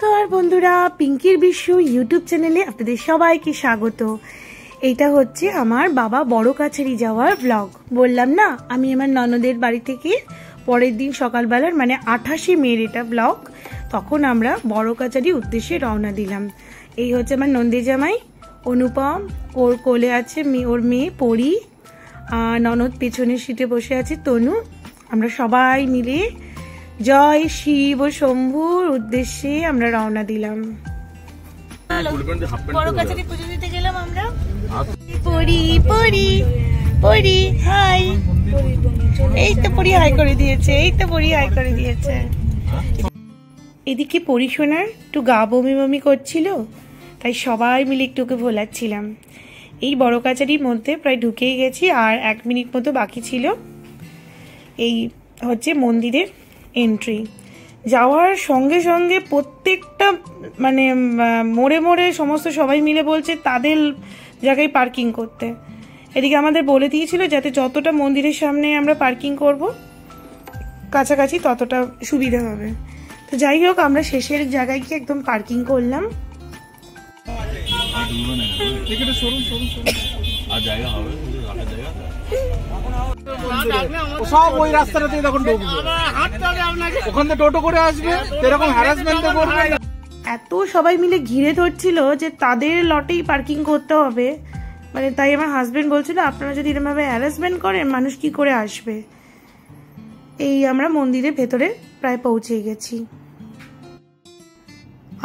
নমস্কার বন্ধুরা, পিঙ্কির বিশ্ব ইউটিউব চ্যানেলে আপনাদের সবাইকে স্বাগত। এটা হচ্ছে আমার বাবা বড় কাছারি যাওয়ার ব্লগ। বললাম না, আমি আমার ননদের বাড়ি থেকে পরের দিন সকালবেলার মানে 28শে মের এটা ব্লগ। তখন আমরা বড় কাছারি উদ্দেশ্যে রওনা দিলাম। এই হচ্ছে আমার নন্দী জামাই অনুপম, ওর কোলে আছে ওর মেয়ে পরি, ননদ পেছনের সিটে বসে আছে তনু। আমরা সবাই মিলে জয় শিব ও শম্ভুর উদ্দেশ্যে আমরা রওনা দিলাম। বড় কাছারি পুজো দিতে গেলাম আমরা। পরি পরি পরি হাই, এই তো পরি হাই করে দিয়েছে, এই তো পরি হাই করে দিয়েছে। এদিকে পরি সোনার একটু গা বমি বমি করছিল, তাই সবাই মিলে একটু ওকে ভোলাচ্ছিলাম। এই বড় কাছারির মধ্যে প্রায় ঢুকেই গেছি, আর 1 মিনিট মতো বাকি ছিল। এই হচ্ছে মন্দিরের এন্ট্রি। যাওয়ার সঙ্গে সঙ্গে প্রত্যেকটা মানে মোড়ে মোড়ে সমস্ত সবাই মিলে বলছে তাদের জায়গায় পার্কিং করতে। এদিকে আমাদের বলে দিয়েছিল যাতে যতটা মন্দিরের সামনে আমরা পার্কিং করব কাছাকাছি ততটা সুবিধা হবে। তো যাই হোক, আমরা শেষের জায়গায় গিয়ে একদম পার্কিং করলাম। সব ওই রাস্তাটাতেই তখন ঢুকবে, ওখান থেকে টোটো করে আসবে, এরকম হ্যারাসমেন্ট করবে। এত সবাই মিলে ঘিরে ধরছিল যে তাদের লটেই পার্কিং করতে হবে, মানে তাই আমার হাজবেন্ড বলছিল আপনারা যদি এরকমভাবে হ্যারাসমেন্ট করেন মানুষ কি করে আসবে। এই আমরা মন্দিরের ভেতরে প্রায় পৌঁছে গেছি।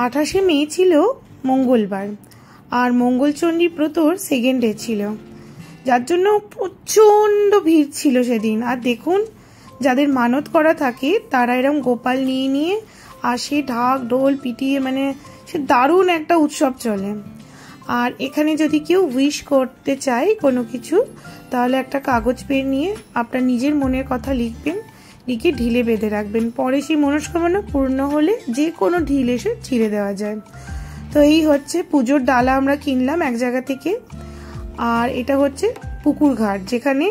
28শে মে ছিল মঙ্গলবার, আর মঙ্গলচণ্ডী ব্রতর 2nd ডে ছিল, যার জন্য প্রচণ্ড ভিড় ছিল সেদিন। আর দেখুন, যাদের মানত করা থাকে তারা এরকম গোপাল নিয়ে নিয়ে আসে, ঢাক ঢোল পিটিয়ে, মানে সে দারুণ একটা উৎসব চলে। আর এখানে যদি কেউ উইশ করতে চায় কোনো কিছু, তাহলে একটা কাগজ পেন নিয়ে আপনার নিজের মনের কথা লিখবেন, লিখে ঢিলে বেঁধে রাখবেন। পরে সেই মনস্কামনা পূর্ণ হলে যে কোনো ঢিল এসে ছিঁড়ে দেওয়া যায়। তো এই হচ্ছে পুজোর ডালা আমরা কিনলাম এক জায়গা থেকে। আর এটা হচ্ছে পুকুর ঘাট, যেখানে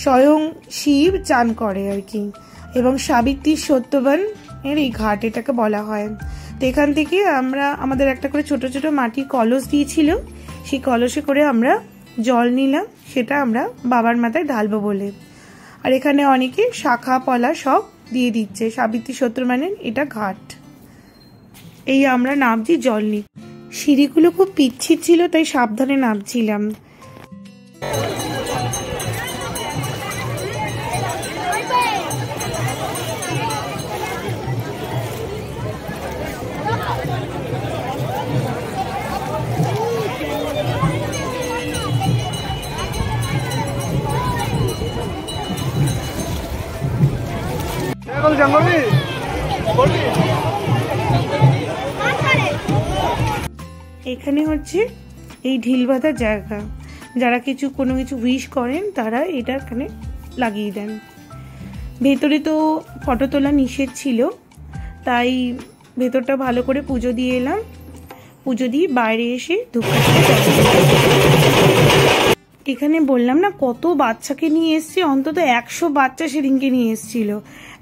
স্বয়ং শিব চান করে আর কি, এবং সাবিত্রী সত্যবান এর এই ঘাট এটাকে বলা হয়। তো এখান থেকে আমরা আমাদের একটা করে ছোট ছোট মাটির কলস দিয়েছিল, সেই কলসে করে আমরা জল নিলাম, সেটা আমরা বাবার মাথায় ঢালবো বলে। আর এখানে অনেকে শাখা পলা সব দিয়ে দিচ্ছে। সাবিত্রী সত্যবানের এটা ঘাট। এই আমরা নামছি জল নিই। সিঁড়িগুলো খুব পিচ্ছিল ছিল, তাই সাবধানে নামছিলাম। এখানে হচ্ছে এই ঢিল বাঁধার জায়গা, যারা কোনো কিছু উইশ করেন তারা এটা এখানে লাগিয়ে দেন। ভেতরে তো ফটো তোলা নিষেধ ছিল, তাই ভেতরটা ভালো করে পুজো দিয়ে এলাম। পুজো দিয়ে বাইরে এসে ধূপকাঠি। এখানে বললাম না কত বাচ্চাকে নিয়ে এসছে, অন্তত 100 বাচ্চা সেদিনকে নিয়ে এসছিল।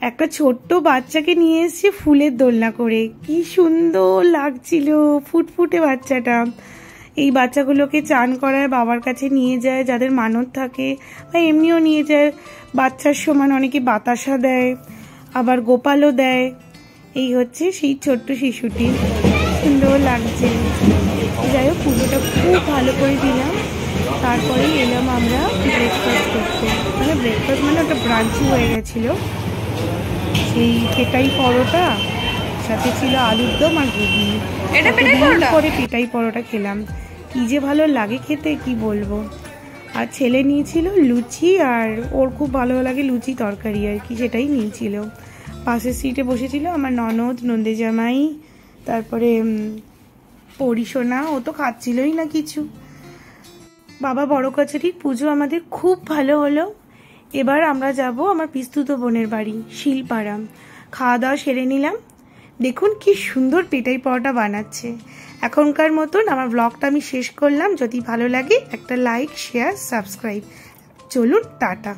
একটা ছোট্ট বাচ্চাকে নিয়ে এসছে ফুলের দোলনা করে, কি সুন্দর লাগছিল, ফুটফুটে বাচ্চাটা। এই বাচ্চাগুলোকে চান করায় বাবার কাছে নিয়ে যায় যাদের মানত থাকে, বা এমনিও নিয়ে যায়। বাচ্চার সমান অনেকে বাতাসা দেয়, আবার গোপালও দেয়। এই হচ্ছে সেই ছোট্ট শিশুটি, সুন্দর লাগছে। যাই হোক, পুজোটা খুব ভালো করে দিলাম। তারপরেই এলাম আমরা ব্রেকফাস্ট করতে। মানে ব্রেকফাস্ট মানে ওটা ব্রাঞ্চি হয়ে গেছিলো। সেই পেটাই পরোটা সাথে ছিল আলুর দম আর ঘুগনি। পরে পেটাই পরোটা খেলাম, কি যে ভালো লাগে খেতে কি বলবো। আর ছেলে নিয়েছিল লুচি, আর ওর খুব ভালো লাগে লুচি তরকারি আর কি, সেটাই নিয়েছিল। পাশের সিটে বসেছিল আমার ননদ, নন্দী জামাই, তারপরে পরি সোনা, ও তো খাচ্ছিলই না কিছু। বাবা বড় কাছারির পুজো আমাদের খুব ভালো হলো। এবার আমরা যাব আমার পিস্তুত বোনের বাড়ি শিলপাড়া। খাওয়া দাওয়া সেরে নিলাম। দেখুন কি সুন্দর পেটাই পরোটা বানাচ্ছে। এখনকার মতন আমার ব্লগটা আমি শেষ করলাম। যদি ভালো লাগে একটা লাইক, শেয়ার, সাবস্ক্রাইব। চলুন, টাটা।